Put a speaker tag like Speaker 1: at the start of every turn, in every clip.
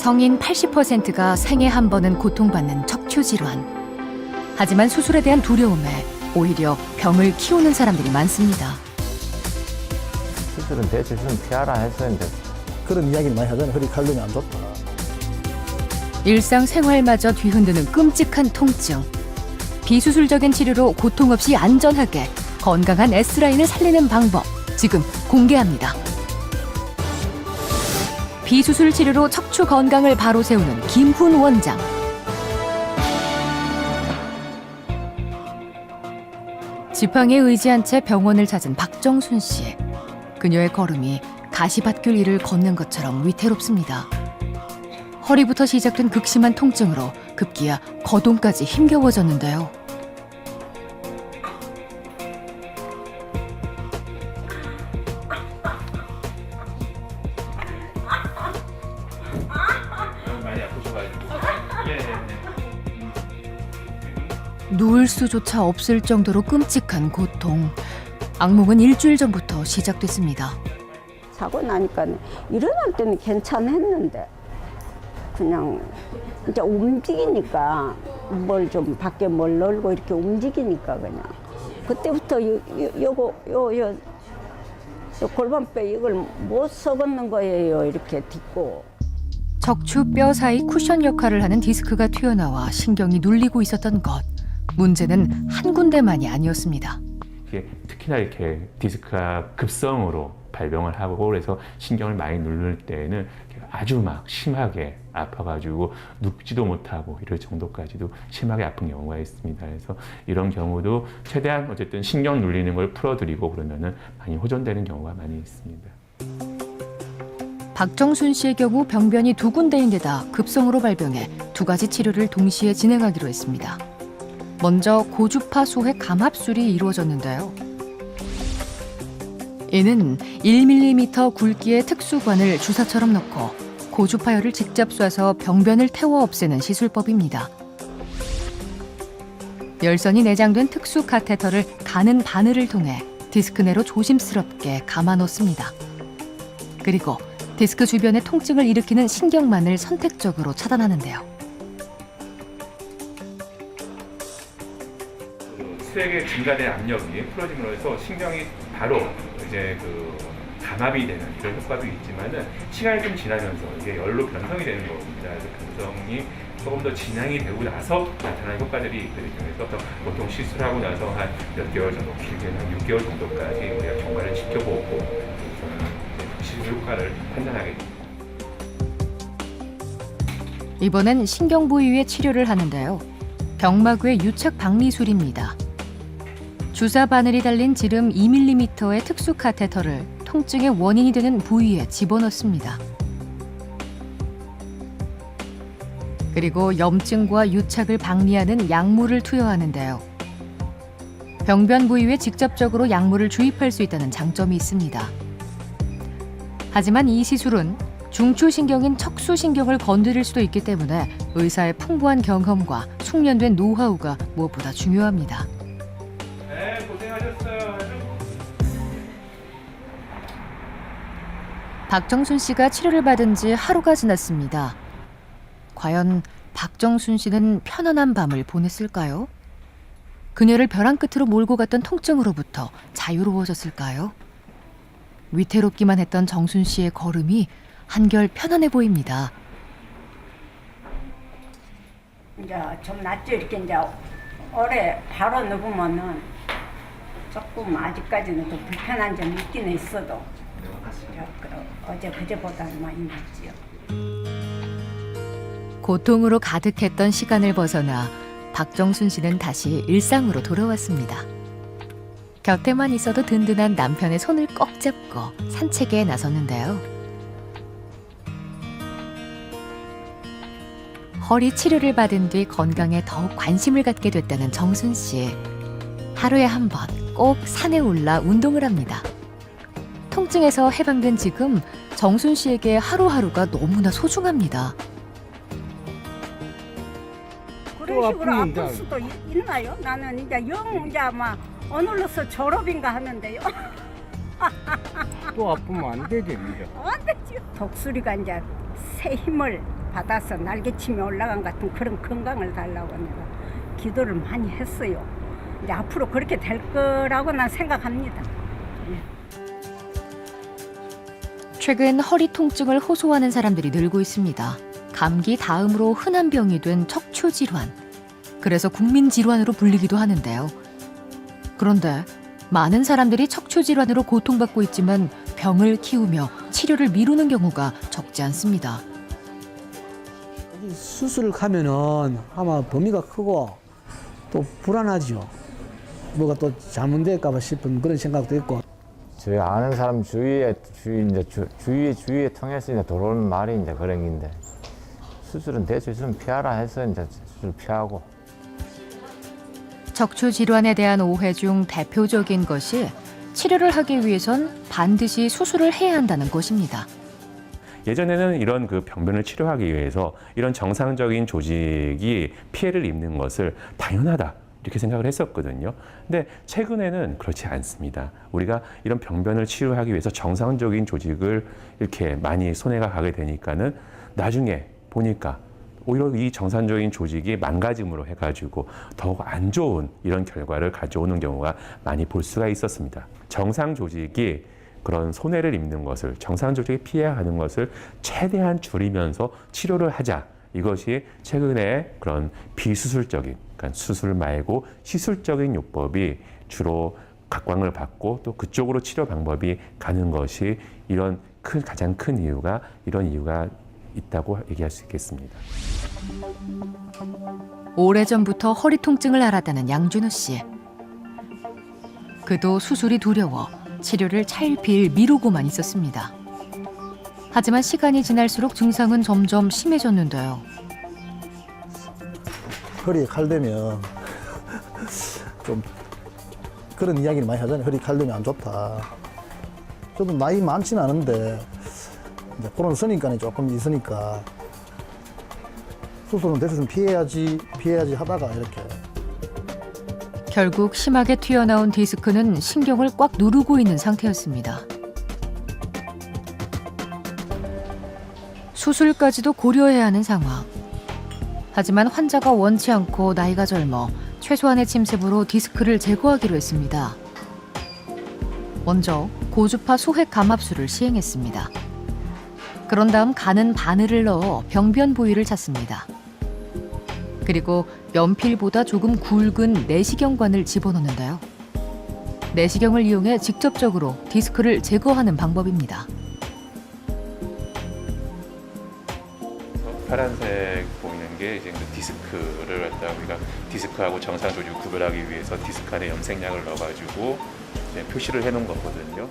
Speaker 1: 성인 80%가 생애 한 번은 고통받는 척추질환. 하지만 수술에 대한 두려움에 오히려 병을 키우는 사람들이 많습니다.
Speaker 2: 수술은 대체 좀 피하라 했었는데
Speaker 3: 그런 이야기를 많이 하잖아요. 허리 칼륨이 안 좋다.
Speaker 1: 일상생활마저 뒤흔드는 끔찍한 통증. 비수술적인 치료로 고통 없이 안전하게 건강한 S라인을 살리는 방법 지금 공개합니다. 비수술 치료로 척추 건강을 바로 세우는 김훈 원장. 지팡이에 의지한 채 병원을 찾은 박정순 씨. 그녀의 걸음이 가시밭길 위를 걷는 것처럼 위태롭습니다. 허리부터 시작된 극심한 통증으로 급기야 거동까지 힘겨워졌는데요.
Speaker 4: 많이 아프셔가지고.
Speaker 1: 누울 수조차 없을 정도로 끔찍한 고통. 악몽은 일주일 전부터 시작됐습니다.
Speaker 5: 사고 나니까 일어날 때는 괜찮았는데 그냥 이제 움직이니까 뭘 좀 밖에 뭘 놀고 이렇게 움직이니까 그냥 그때부터 요 골반뼈 이걸 못 썩었는 거예요. 이렇게 딛고.
Speaker 1: 척추 뼈 사이 쿠션 역할을 하는 디스크가 튀어나와 신경이 눌리고 있었던 것. 문제는 한 군데만이 아니었습니다.
Speaker 4: 특히나 이렇게 디스크가 급성으로 발병을 하고 그래서 신경을 많이 누를 때는 아주 막 심하게 아파가지고 눕지도 못하고 이럴 정도까지도 심하게 아픈 경우가 있습니다. 그래서 이런 경우도 최대한 어쨌든 신경 눌리는 걸 풀어드리고 그러면은 많이 호전되는 경우가 많이 있습니다.
Speaker 1: 박정순 씨의 경우 병변이 두 군데인 데다 급성으로 발병해 두 가지 치료를 동시에 진행하기로 했습니다. 먼저 고주파 소획 감압술이 이루어졌는데요. 이는 1mm 굵기의 특수관을 주사처럼 넣고 고주파열을 직접 쏴서 병변을 태워 없애는 시술법입니다. 열선이 내장된 특수 카테터를 가는 바늘을 통해 디스크 내로 조심스럽게 감아 놓습니다. 그리고 디스크 주변의 통증을 일으키는 신경만을 선택적으로 차단하는데요.
Speaker 4: 수액의 증가된 압력이 풀어짐으로 해서 신경이 바로 이제 감압이 되는 이런 효과도 있지만은 시간이 좀 지나면서 이게 열로 변성이 되는 겁니다. 그래서 변성이 조금 더 진행이 되고 나서 나타나는 효과들이 있거든요. 그래서 보통 시술하고 나서 한 몇 개월 정도, 길게는 한 6개월 정도까지 우리가 경과를 지켜보고 시술 효과를 판단하게 됩니다.
Speaker 1: 이번엔 신경 부위에 치료를 하는데요. 병마구의 유착 박리술입니다. 주사 바늘이 달린 지름 2mm의 특수 카테터를 통증의 원인이 되는 부위에 집어넣습니다. 그리고 염증과 유착을 박리하는 약물을 투여하는데요. 병변 부위에 직접적으로 약물을 주입할 수 있다는 장점이 있습니다. 하지만 이 시술은 중추신경인 척수신경을 건드릴 수도 있기 때문에 의사의 풍부한 경험과 숙련된 노하우가 무엇보다 중요합니다.
Speaker 4: 네, 고생하셨어요.
Speaker 1: 박정순 씨가 치료를 받은 지 하루가 지났습니다. 과연 박정순 씨는 편안한 밤을 보냈을까요? 그녀를 벼랑 끝으로 몰고 갔던 통증으로부터 자유로워졌을까요? 위태롭기만 했던 정순 씨의 걸음이 한결 편안해 보입니다.
Speaker 5: 이제 좀 낫죠. 이렇게 이제 오래 바로 누우면은 조금 아직까지는 더 불편한 점이 있긴 있어도 어제 그제보다는 많이 낫지요.
Speaker 1: 고통으로 가득했던 시간을 벗어나 박정순 씨는 다시 일상으로 돌아왔습니다. 곁에만 있어도 든든한 남편의 손을 꼭 잡고 산책에 나섰는데요. 허리 치료를 받은 뒤 건강에 더욱 관심을 갖게 됐다는 정순 씨. 하루에 한 번 꼭 산에 올라 운동을 합니다. 통증에서 해방된 지금 정순 씨에게 하루하루가 너무나 소중합니다.
Speaker 5: 그런 식으로 아플 수도 있나요? 나는 이제 이제 아마 오늘로서 졸업인가 하는데요.
Speaker 3: 또 아프면 안 되지, 이제.
Speaker 5: 안 되죠. 독수리가 이제 새 힘을 받아서 날개침이 올라간 같은 그런 건강을 달라고 내가 기도를 많이 했어요. 이제 앞으로 그렇게 될 거라고 난 생각합니다.
Speaker 1: 최근 허리 통증을 호소하는 사람들이 늘고 있습니다. 감기 다음으로 흔한 병이 된 척추 질환. 그래서 국민 질환으로 불리기도 하는데요. 그런데 많은 사람들이 척추 질환으로 고통받고 있지만 병을 키우며 치료를 미루는 경우가 적지 않습니다.
Speaker 3: 수술을 가면은 아마 범위가 크고 또 불안하죠. 뭐가 또 잘못될까봐 싶은 그런 생각도 있고.
Speaker 2: 저희 아는 사람 주위에 통해서 이제 들어오는 말이 이제 그런 긴데 수술은 될 수 있으면 피하라 해서 이제 수술 피하고.
Speaker 1: 척추 질환에 대한 오해 중 대표적인 것이 치료를 하기 위해선 반드시 수술을 해야 한다는 것입니다.
Speaker 4: 예전에는 이런 그 병변을 치료하기 위해서 이런 정상적인 조직이 피해를 입는 것을 당연하다 이렇게 생각을 했었거든요. 근데 최근에는 그렇지 않습니다. 우리가 이런 병변을 치료하기 위해서 정상적인 조직을 이렇게 많이 손해가 가게 되니까는 나중에 보니까 오히려 이 정상적인 조직이 망가짐으로 해가지고 더욱 안 좋은 이런 결과를 가져오는 경우가 많이 볼 수가 있었습니다. 정상 조직이 그런 손해를 입는 것을, 정상 조직이 피해가는 것을 최대한 줄이면서 치료를 하자. 이것이 최근에 그런 비수술적인, 그러니까 수술 말고 시술적인 요법이 주로 각광을 받고 또 그쪽으로 치료 방법이 가는 것이 이런 가장 큰 이유가 이런 이유가 있다고 얘기할 수 있겠습니다.
Speaker 1: 오래전부터 허리 통증을 앓았다는 양준호 씨. 그도 수술이 두려워 치료를 차일피일 미루고만 있었습니다. 하지만 시간이 지날수록 증상은 점점 심해졌는데요.
Speaker 3: 허리에 칼 대면 좀 그런 이야기를 많이 하잖아요. 허리 칼 대면 안 좋다. 저도 나이 많지는 않은데 이제 코로나 쓰니까 조금 있으니까 수술은 대충 피해야지 하다가 이렇게.
Speaker 1: 결국 심하게 튀어나온 디스크는 신경을 꽉 누르고 있는 상태였습니다. 수술까지도 고려해야 하는 상황. 하지만 환자가 원치 않고 나이가 젊어 최소한의 침습으로 디스크를 제거하기로 했습니다. 먼저 고주파 소획 감압술을 시행했습니다. 그런 다음 가는 바늘을 넣어 병변 부위를 찾습니다. 그리고 연필보다 조금 굵은 내시경관을 집어넣는데요. 내시경을 이용해 직접적으로 디스크를 제거하는 방법입니다.
Speaker 4: 파란색 보이는 게 이제 그 디스크를 갖다가 우리가 디스크하고 정상 조직을 구별하기 위해서 디스크 안에 염색약을 넣어가지고 이제 표시를 해놓은 거거든요.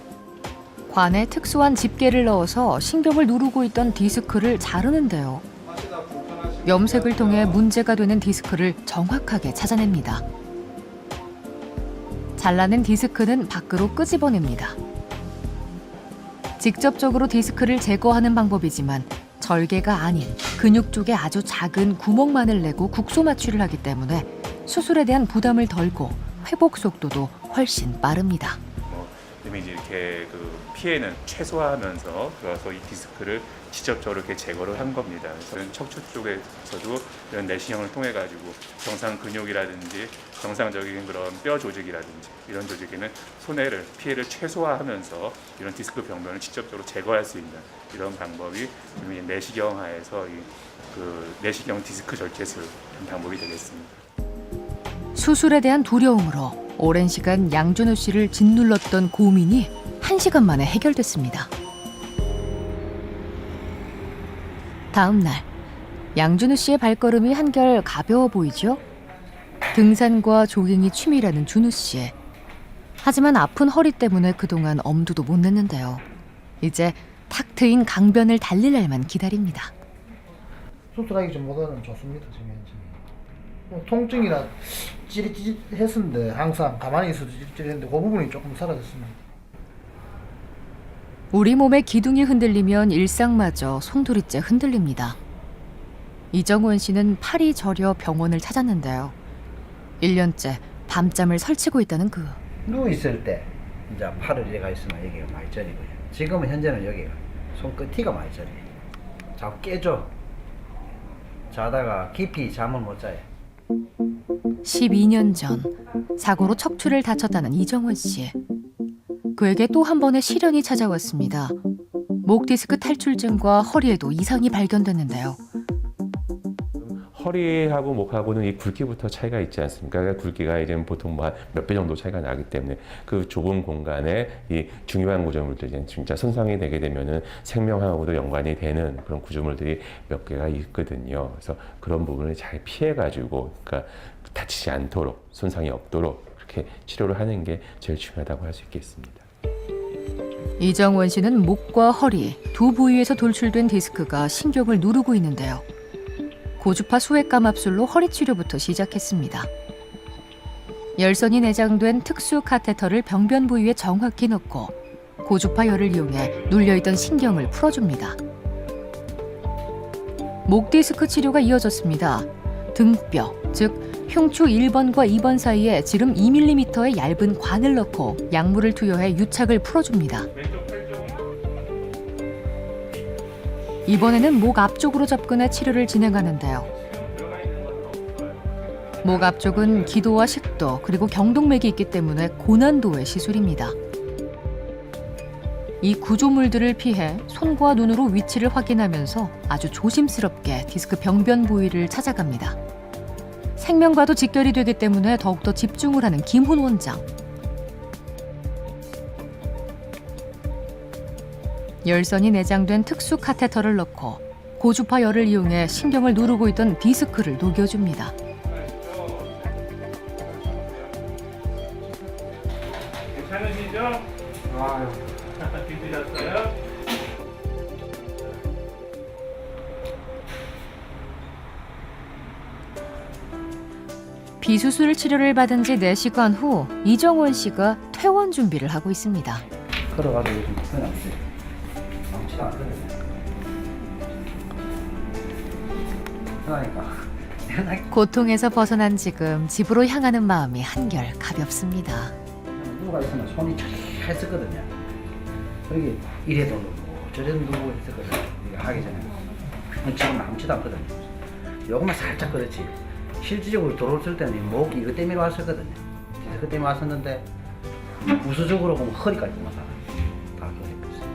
Speaker 1: 관에 특수한 집게를 넣어서 신경을 누르고 있던 디스크를 자르는데요. 염색을 통해 문제가 되는 디스크를 정확하게 찾아냅니다. 잘라낸 디스크는 밖으로 끄집어냅니다. 직접적으로 디스크를 제거하는 방법이지만 절개가 아닌 근육 쪽에 아주 작은 구멍만을 내고 국소 마취를 하기 때문에 수술에 대한 부담을 덜고 회복 속도도 훨씬 빠릅니다.
Speaker 4: 이제 이렇게 그 피해는 최소화하면서 그래서 이 디스크를 직접적으로 이렇게 제거를 한 겁니다. 그래서 척추 쪽에서도 이런 내시경을 통해 가지고 정상 근육이라든지 정상적인 그런 뼈 조직이라든지 이런 조직에는 피해를 최소화하면서 이런 디스크 병변을 직접적으로 제거할 수 있는 이런 방법이 내시경 하에서 그 내시경 디스크 절제술 방법이 되겠습니다.
Speaker 1: 수술에 대한 두려움으로 오랜 시간 양준호 씨를 짓눌렀던 고민이 1시간 만에 해결됐습니다. 다음 날, 양준호 씨의 발걸음이 한결 가벼워 보이죠? 등산과 조깅이 취미라는 준호 씨. 하지만 아픈 허리 때문에 그동안 엄두도 못 냈는데요. 이제 탁 트인 강변을 달릴 날만 기다립니다.
Speaker 3: 수술하기 전보다는 좋습니다. 지금 현재. 통증이나 찌릿찌릿했었는데 항상 가만히 있어도 찌릿찌릿했는데 그 부분이 조금 사라졌습니다.
Speaker 1: 우리 몸의 기둥이 흔들리면 일상마저 송두리째 흔들립니다. 이정원 씨는 팔이 저려 병원을 찾았는데요. 1년째 밤잠을 설치고 있다는 그.
Speaker 6: 누워 있을 때 이제 팔을 이래가 있으면 여기가 많이 저리고요. 지금은 현재는 여기가 손끝이가 많이 저려요. 자꾸 깨져. 자다가 깊이 잠을 못 자요.
Speaker 1: 12년 전 사고로 척추를 다쳤다는 이정원 씨. 그에게 또 한 번의 시련이 찾아왔습니다. 목 디스크 탈출증과 허리에도 이상이 발견됐는데요.
Speaker 7: 허리하고 목하고는 이 굵기부터 차이가 있지 않습니까? 그러니까 굵기가 이제 보통 뭐 몇 배 정도 차이가 나기 때문에 그 좁은 공간에 이 중요한 구조물들이 진짜 손상이 되게 되면은 생명하고도 연관이 되는 그런 구조물들이 몇 개가 있거든요. 그래서 그런 부분을 잘 피해가지고, 그러니까 다치지 않도록, 손상이 없도록 그렇게 치료를 하는 게 제일 중요하다고 할 수 있겠습니다.
Speaker 1: 이정원 씨는 목과 허리 두 부위에서 돌출된 디스크가 신경을 누르고 있는데요. 고주파 수액감 압술로 허리 치료부터 시작했습니다. 열선이 내장된 특수 카테터를 병변 부위에 정확히 넣고 고주파 열을 이용해 눌려있던 신경을 풀어줍니다. 목 디스크 치료가 이어졌습니다. 등뼈, 즉 흉추 1번과 2번 사이에 지름 2mm의 얇은 관을 넣고 약물을 투여해 유착을 풀어줍니다.
Speaker 4: 왼쪽 팔 쪽.
Speaker 1: 이번에는 목 앞쪽으로 접근해 치료를 진행하는데요. 목 앞쪽은 기도와 식도 그리고 경동맥이 있기 때문에 고난도의 시술입니다. 이 구조물들을 피해 손과 눈으로 위치를 확인하면서 아주 조심스럽게 디스크 병변 부위를 찾아갑니다. 생명과도 직결이 되기 때문에 더욱더 집중을 하는 김훈 원장. 열선이 내장된 특수 카테터를 넣고 고주파 열을 이용해 신경을 누르고 있던 디스크를 녹여줍니다.
Speaker 4: 괜찮으시죠? 아유. 힘드셨어요?
Speaker 1: 비수술 치료를 받은 지 4시간 후 이정원 씨가 퇴원 준비를 하고 있습니다.
Speaker 6: 걸어가지고 좀 불편한데 아무치가 않거든요. 편하니까.
Speaker 1: 고통에서 벗어난 지금 집으로 향하는 마음이 한결 가볍습니다.
Speaker 6: 누가 있으면 손이 잘 했었거든요. 그러게 이래도 누르고 저래도 누르고 했었거든요. 이거 하기 전에. 지금 아무치도 않거든요. 요것만 살짝 그렇지. 실질적으로 들어올 때는 목 이거 때문에 왔었거든요. 디스크 때문에 왔었는데 우수적으로 보면 허리까지만 다 그랬어요.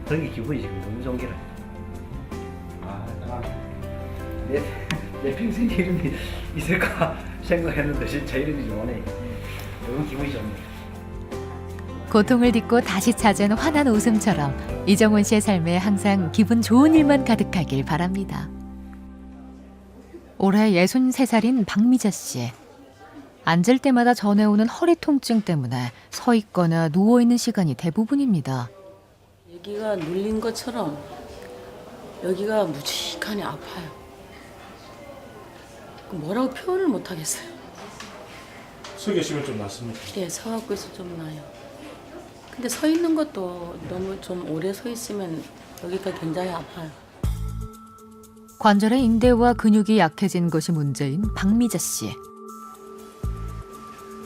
Speaker 6: 그런 게 기분이 지금 너무 좋은 게라. 내 평생에 이런 게 있을까 생각했는데 진짜 이런 게 오네. 너무 기분이 좋네요.
Speaker 1: 고통을 딛고 다시 찾은 환한 웃음처럼 이정원 씨의 삶에 항상 기분 좋은 일만 가득하길 바랍니다. 올해 63살인 박미자 씨. 앉을 때마다 전해오는 허리 통증 때문에 서 있거나 누워 있는 시간이 대부분입니다.
Speaker 8: 여기가 눌린 것처럼 여기가 묵직하니 아파요. 뭐라고 표현을 못 하겠어요.
Speaker 9: 서 계시면 좀 낫습니까?
Speaker 8: 예, 서갖고 있어 좀 나요. 근데 서 있는 것도 너무 좀 오래 서 있으면 여기가 굉장히 아파요.
Speaker 1: 관절의 인대와 근육이 약해진 것이 문제인 박미자 씨.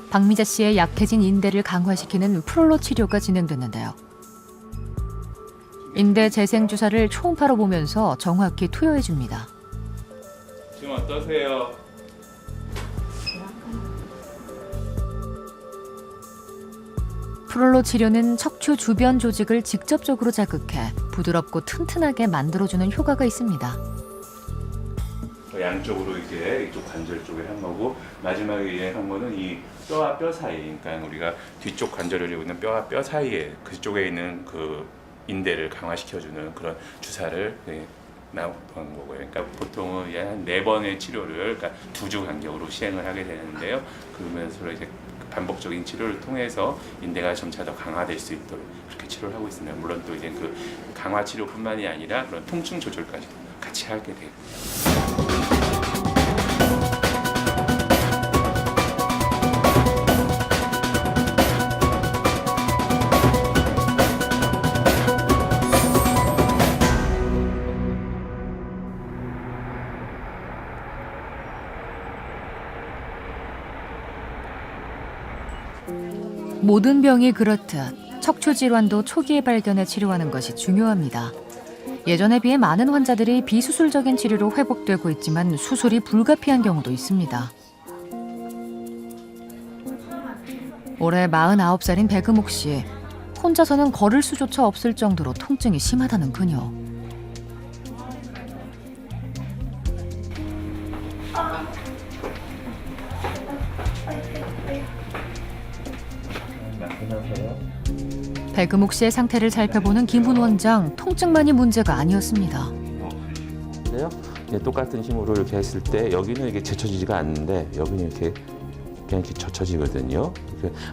Speaker 1: 박미자 씨의 약해진 인대를 강화시키는 프롤로 치료가 진행됐는데요. 인대 재생 주사를 초음파로 보면서 정확히 투여해줍니다.
Speaker 4: 지금 어떠세요?
Speaker 1: 프롤로 치료는 척추 주변 조직을 직접적으로 자극해 부드럽고 튼튼하게 만들어주는 효과가 있습니다.
Speaker 4: 양쪽으로 이제 이쪽 관절 쪽에 한 거고 마지막에 이제 한 거는 이 뼈와 뼈 사이, 그러니까 우리가 뒤쪽 관절을 이루고 있는 뼈와 뼈 사이에 그쪽에 있는 그 인대를 강화시켜주는 그런 주사를 나온 거고요. 그러니까 보통은 한 4번의 치료를, 그러니까 2주 간격으로 시행을 하게 되는데요. 그러면서 이제 반복적인 치료를 통해서 인대가 점차 더 강화될 수 있도록 그렇게 치료를 하고 있습니다. 물론 또 이제 그 강화 치료뿐만이 아니라 그런 통증 조절까지 같이 하게 돼요.
Speaker 1: 모든 병이 그렇듯 척추 질환도 초기에 발견해 치료하는 것이 중요합니다. 예전에 비해 많은 환자들이 비수술적인 치료로 회복되고 있지만 수술이 불가피한 경우도 있습니다. 올해 49살인 백음옥 씨. 혼자서는 걸을 수조차 없을 정도로 통증이 심하다는 그녀. 백음옥 씨의 상태를 살펴보는 김훈 원장, 통증만이 문제가 아니었습니다.
Speaker 7: 근데요, 똑같은 힘으로 이렇게 했을 때 여기는 이게 제쳐지지가 않는데 여기는 이렇게 그냥 이렇게 젖혀지거든요.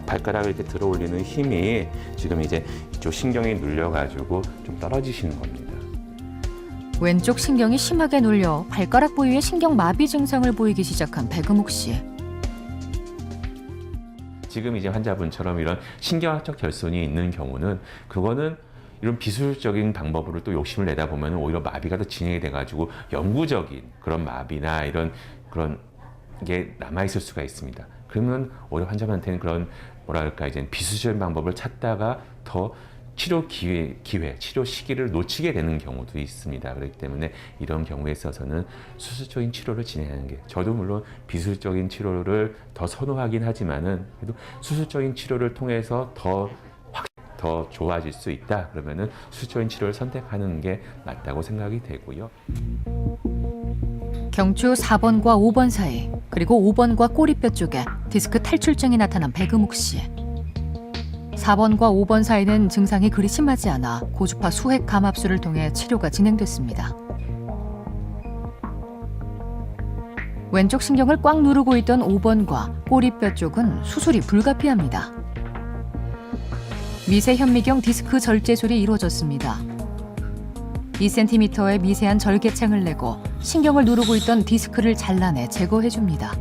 Speaker 7: 발가락을 이렇게 들어 올리는 힘이 지금 이제 이쪽 신경이 눌려가지고 좀 떨어지시는 겁니다.
Speaker 1: 왼쪽 신경이 심하게 눌려 발가락 부위에 신경 마비 증상을 보이기 시작한 백음옥 씨.
Speaker 7: 지금 이제 환자분처럼 이런 신경학적 결손이 있는 경우는 그거는 이런 비술적인 방법으로 또 욕심을 내다 보면 오히려 마비가 더 진행이 돼가지고 영구적인 그런 마비나 이런 그런 게 남아있을 수가 있습니다. 그러면 오히려 환자분한테는 그런 뭐랄까 이제 비수술적인 방법을 찾다가 더 치료 기회, 치료 시기를 놓치게 되는 경우도 있습니다. 그렇기 때문에 이런 경우에 있어서는 수술적인 치료를 진행하는 게 저도 물론 비수술적인 치료를 더 선호하긴 하지만은 그래도 수술적인 치료를 통해서 더 좋아질 수 있다 그러면은 수술적인 치료를 선택하는 게 맞다고 생각이 되고요.
Speaker 1: 경추 4번과 5번 사이 그리고 5번과 꼬리뼈 쪽에 디스크 탈출증이 나타난 백음옥 씨. 4번과 5번 사이는 증상이 그리 심하지 않아 고주파 수액 감압술을 통해 치료가 진행됐습니다. 왼쪽 신경을 꽉 누르고 있던 5번과 꼬리뼈 쪽은 수술이 불가피합니다. 미세 현미경 디스크 절제술이 이루어졌습니다. 2cm의 미세한 절개창을 내고 신경을 누르고 있던 디스크를 잘라내 제거해줍니다.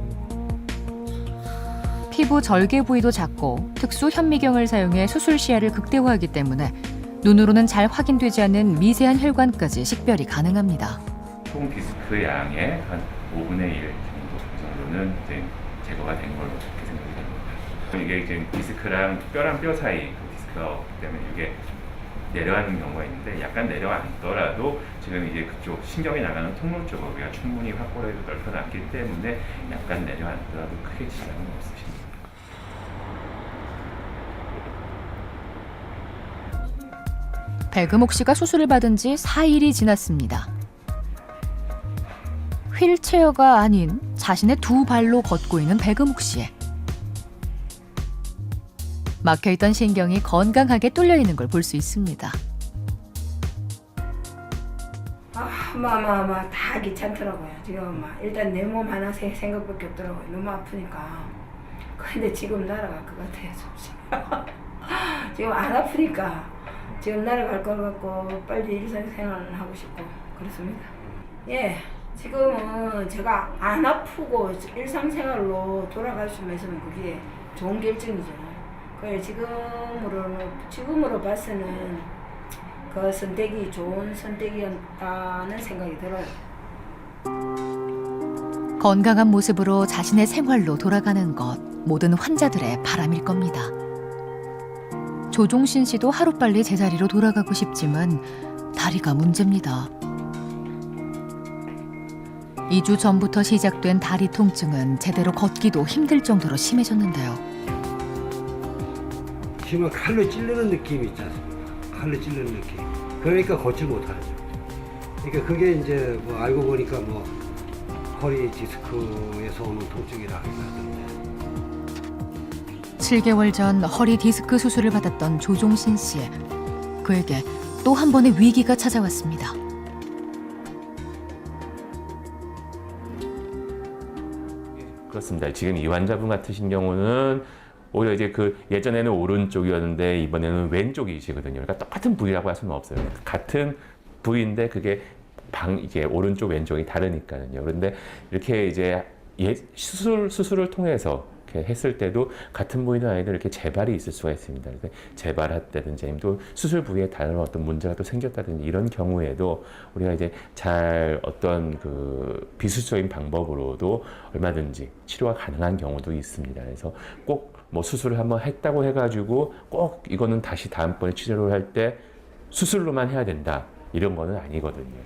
Speaker 1: 피부 절개 부위도 작고 특수 현미경을 사용해 수술 시야를 극대화하기 때문에 눈으로는 잘 확인되지 않는 미세한 혈관까지 식별이 가능합니다.
Speaker 4: 총 디스크 양의 한 5분의 1 정도는 이제 제거가 된 걸로 그렇게 생각이 됩니다. 이게 지금 디스크랑 뼈랑 뼈 사이 디스크가 없기 때문에 이게 내려가는 경우가 있는데 약간 내려앉더라도 지금 이제 그쪽 신경이 나가는 통로 쪽을 우리가 충분히 확보를 해도 넓혀놨기 때문에 약간 내려앉더라도 크게 지장은 없으십니다.
Speaker 1: 백음옥 씨가 수술을 받은 지 4일이 지났습니다. 휠체어가 아닌 자신의 두 발로 걷고 있는 백음옥 씨. 막혀있던 신경이 건강하게 뚫려 있는 걸 볼 수 있습니다.
Speaker 10: 다 귀찮더라고요. 지금 일단 내 몸 하나 생각밖에 없더라고요. 너무 아프니까. 근데 지금 날아갈 것 같아요. 지금 안 아프니까 지금 날아갈 것 같고 빨리 일상생활을 하고 싶고 그렇습니다. 예, 지금은 제가 안 아프고 일상생활로 돌아갈 수 있으면 그게 좋은 결정이죠. 그래 지금으로 봐서는 그 선택이 좋은 선택이었다는 생각이 들어요.
Speaker 1: 건강한 모습으로 자신의 생활로 돌아가는 것 모든 환자들의 바람일 겁니다. 조종신 씨도 하루빨리 제자리로 돌아가고 싶지만 다리가 문제입니다. 2주 전부터 시작된 다리 통증은 제대로 걷기도 힘들 정도로 심해졌는데요.
Speaker 11: 지금 칼로 찌르는 느낌이 있지 않습니까? 칼로 찌르는 느낌. 그러니까 걷질 못하죠. 그러니까 그게 이제 뭐 알고 보니까 뭐 허리 디스크에서 오는 통증이라 하던데.
Speaker 1: 7개월 전 허리 디스크 수술을 받았던 조종신 씨. 그에게 또 한 번의 위기가 찾아왔습니다.
Speaker 7: 그렇습니다. 지금 이 환자분 같으신 경우는 오히려 이제 그 예전에는 오른쪽이었는데 이번에는 왼쪽이시거든요. 그러니까 똑같은 부위라고 할 수는 없어요. 같은 부위인데 그게 이게 오른쪽 왼쪽이 다르니까요. 그런데 이렇게 이제 수술을 통해서 이렇게 했을 때도 같은 부위는 아니고 이렇게 재발이 있을 수가 있습니다. 재발했다든지 또 수술 부위에 다른 어떤 문제가 또 생겼다든지 이런 경우에도 우리가 이제 잘 어떤 그 비수술적인 방법으로도 얼마든지 치료가 가능한 경우도 있습니다. 그래서 꼭 뭐 수술을 한번 했다고 해가지고 꼭 이거는 다시 다음번에 치료를 할 때 수술로만 해야 된다. 이런 거는 아니거든요.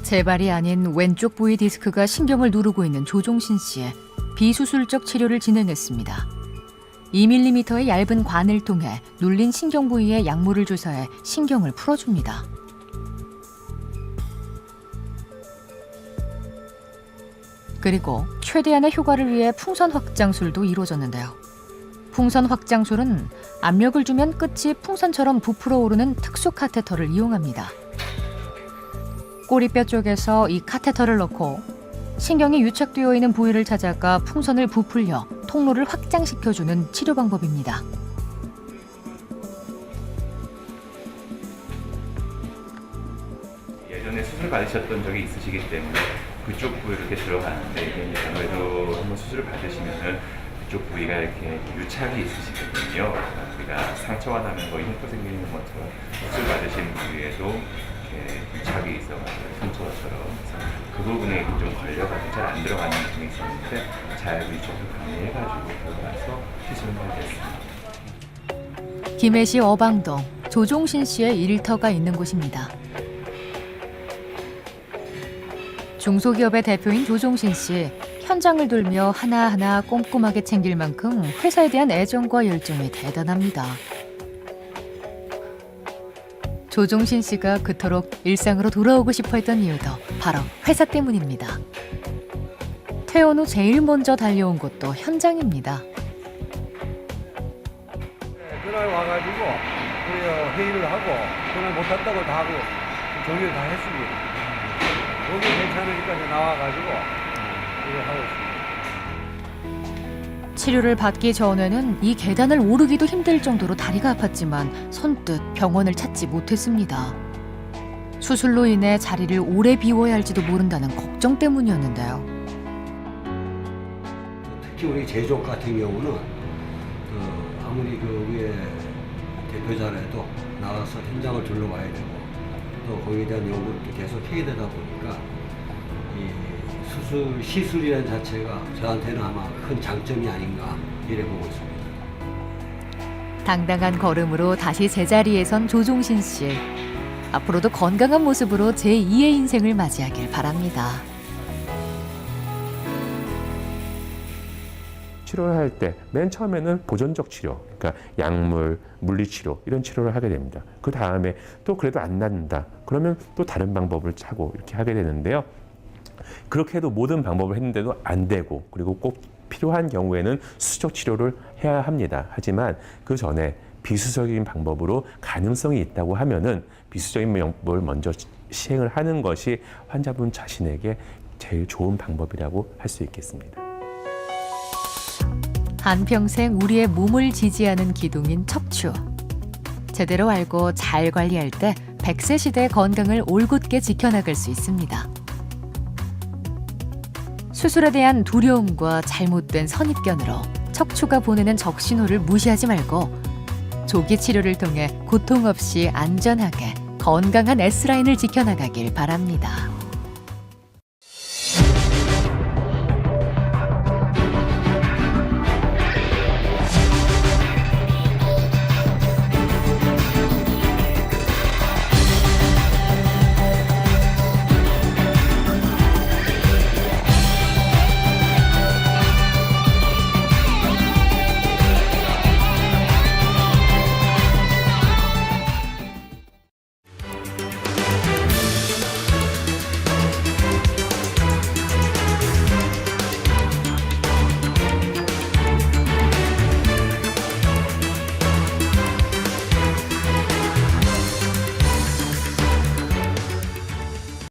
Speaker 1: 재발이 아닌 왼쪽 부위 디스크가 신경을 누르고 있는 조종신 씨의 비수술적 치료를 진행했습니다. 2mm의 얇은 관을 통해 눌린 신경 부위에 약물을 주사해 신경을 풀어줍니다. 그리고 최대한의 효과를 위해 풍선 확장술도 이루어졌는데요. 풍선 확장술은 압력을 주면 끝이 풍선처럼 부풀어 오르는 특수 카테터를 이용합니다. 꼬리뼈 쪽에서 이 카테터를 넣고 신경이 유착되어 있는 부위를 찾아가 풍선을 부풀려 통로를 확장시켜주는 치료 방법입니다.
Speaker 4: 예전에 수술 받으셨던 적이 있으시기 때문에 그쪽 부위로 이렇게 들어가는데 이게 이제 아무래도 한번 수술을 받으시면은 그쪽 부위가 이렇게 유착이 있으시거든요. 우리가 상처가 나면 거의 흉터 생기는 것처럼 수술 받으신 부위에도 이렇게 유착이 있어가지고 상처처럼 그 부분에 좀 걸려가지고 잘 안 들어가는 부분이 있었는데 잘 위쪽을 관리해가지고 들어가서 시술을 하게 됐습니다.
Speaker 1: 김해시 어방동 조종신 씨의 일터가 있는 곳입니다. 중소기업의 대표인 조종신 씨, 현장을 돌며 하나하나 꼼꼼하게 챙길 만큼 회사에 대한 애정과 열정이 대단합니다. 조종신 씨가 그토록 일상으로 돌아오고 싶어 했던 이유도 바로 회사 때문입니다. 퇴원 후 제일 먼저 달려온 곳도 현장입니다.
Speaker 11: 그날 와가지고 우리가 회의를 하고 그날 못한다고 다 하고 정리를 다 했습니다. 여기 괜찮으니까 이제 나와가지고 일을 하고 있습니다.
Speaker 1: 치료를 받기 전에는 이 계단을 오르기도 힘들 정도로 다리가 아팠지만 선뜻 병원을 찾지 못했습니다. 수술로 인해 자리를 오래 비워야 할지도 모른다는 걱정 때문이었는데요.
Speaker 11: 특히 우리 제조업 같은 경우는 아무리 그 위에 대표자라도 나가서 현장을 둘러봐야 되고 또 거기에 대한 연구를 또 계속 해야 되다 보니까 이 시술이라는 자체가 저한테는 아마 큰 장점이 아닌가 이래 보고 있습니다.
Speaker 1: 당당한 걸음으로 다시 제자리에 선 조종신 씨. 앞으로도 건강한 모습으로 제2의 인생을 맞이하길 바랍니다.
Speaker 7: 치료를 할 때 맨 처음에는 보존적 치료, 그러니까 약물, 물리치료 이런 치료를 하게 됩니다. 그 다음에 또 그래도 안 낫는다. 그러면 또 다른 방법을 찾고 이렇게 하게 되는데요. 그렇게 해도 모든 방법을 했는데도 안 되고 그리고 꼭 필요한 경우에는 수적 치료를 해야 합니다. 하지만 그 전에 비수적인 방법으로 가능성이 있다고 하면은 비수적인 방법을 먼저 시행을 하는 것이 환자분 자신에게 제일 좋은 방법이라고 할 수 있겠습니다.
Speaker 1: 한평생 우리의 몸을 지지하는 기둥인 척추. 제대로 알고 잘 관리할 때 100세 시대의 건강을 올곧게 지켜나갈 수 있습니다. 수술에 대한 두려움과 잘못된 선입견으로 척추가 보내는 적신호를 무시하지 말고 조기 치료를 통해 고통 없이 안전하게 건강한 S라인을 지켜나가길 바랍니다.